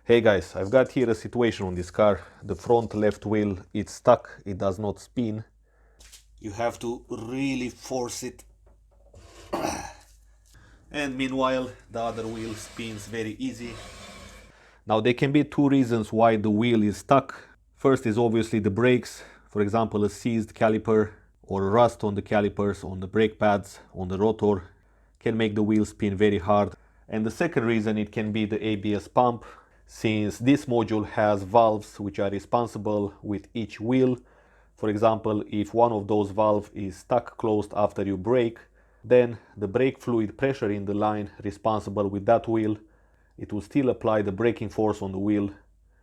Hey guys, I've got here a situation on this car. The front left wheel, it's stuck, it does not spin. You have to really force it. And meanwhile, the other wheel spins very easy. Now there can be two reasons why the wheel is stuck. First is obviously the brakes. For example, a seized caliper or rust on the calipers, on the brake pads, on the rotor can make the wheel spin very hard. And the second reason, it can be the ABS pump, since this module has valves which are responsible with each wheel. For example, if one of those valves is stuck closed after you brake, then the brake fluid pressure in the line responsible with that wheel, it will still apply the braking force on the wheel.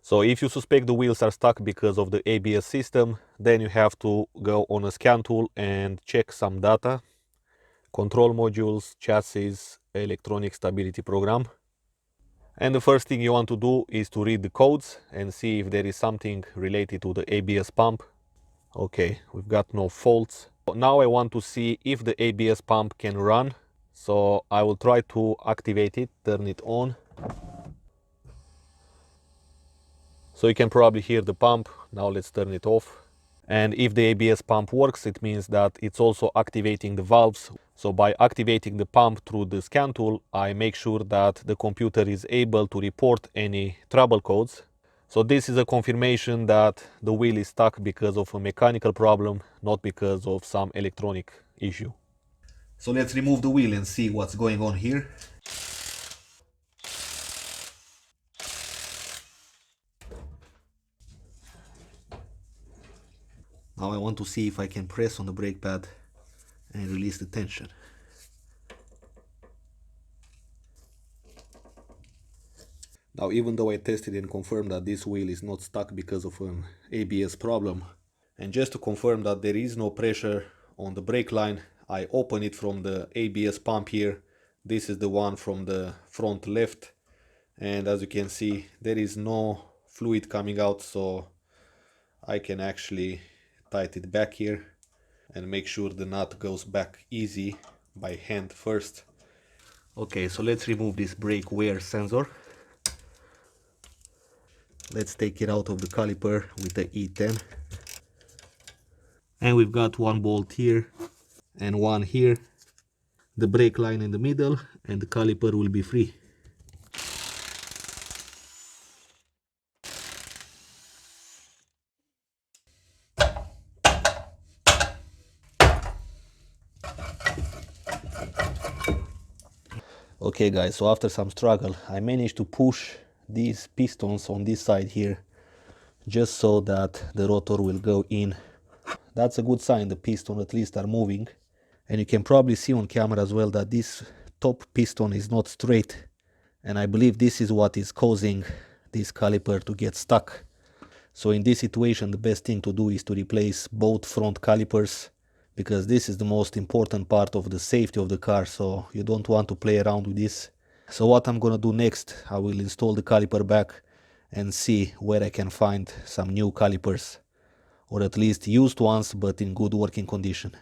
So if you suspect the wheels are stuck because of the ABS system, then you have to go on a scan tool and check some data. Control modules, chassis, electronic stability program. And the first thing you want to do is to read the codes and see if there is something related to the ABS pump. Okay, we've got no faults. Now I want to see if the ABS pump can run. So I will try to activate it, turn it on. So you can probably hear the pump. Now let's turn it off. And if the ABS pump works, it means that it's also activating the valves. So by activating the pump through the scan tool, I make sure that the computer is able to report any trouble codes. So this is a confirmation that the wheel is stuck because of a mechanical problem, not because of some electronic issue. So let's remove the wheel and see what's going on here. Now I want to see if I can press on the brake pad and release the tension. Now, even though I tested and confirmed that this wheel is not stuck because of an ABS problem, and just to confirm that there is no pressure on the brake line, I open it from the ABS pump here. This is the one from the front left, and as you can see, there is no fluid coming out, so I can actually tighten it back here and make sure the nut goes back easy by hand first. Okay, so let's remove this brake wear sensor. Let's take it out of the caliper with the E10. And we've got one bolt here and one here. The brake line in the middle and the caliper will be free. Okay guys, so after some struggle, I managed to push these pistons on this side here just so that the rotor will go in. That's a good sign, the piston at least are moving. And you can probably see on camera as well that this top piston is not straight. And I believe this is what is causing this caliper to get stuck. So in this situation, the best thing to do is to replace both front calipers, because this is the most important part of the safety of the car, so you don't want to play around with this. So what I'm gonna do next, I will install the caliper back and see where I can find some new calipers, or at least used ones but in good working condition.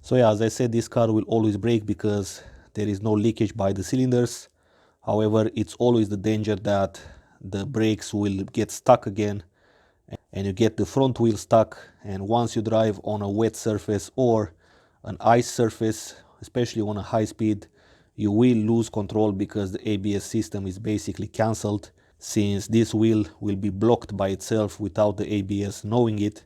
So yeah, as I said, this car will always brake because there is no leakage by the cylinders. However, it's always the danger that the brakes will get stuck again and you get the front wheel stuck, and once you drive on a wet surface or an ice surface, especially on a high speed, you will lose control because the ABS system is basically cancelled, since this wheel will be blocked by itself without the ABS knowing it.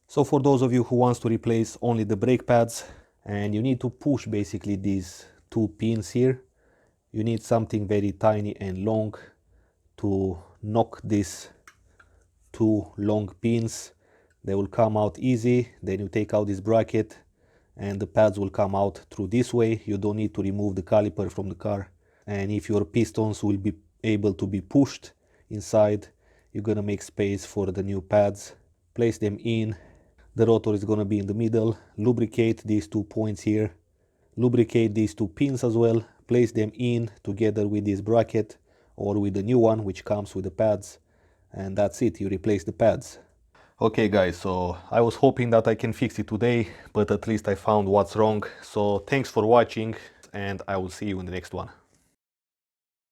So for those of you who wants to replace only the brake pads, and you need to push basically these two pins here, you need something very tiny and long to knock these two long pins. They will come out easy. Then you take out this bracket and the pads will come out through this way. You don't need to remove the caliper from the car. And if your pistons will be able to be pushed inside, you're gonna make space for the new pads. Place them in. The rotor is gonna be in the middle. Lubricate these 2 points here. Lubricate these 2 pins as well. Place them in together with this bracket or with the new one which comes with the pads. And that's it, you replace the pads. Okay guys, so I was hoping that I can fix it today, but at least I found what's wrong. So thanks for watching and I will see you in the next one.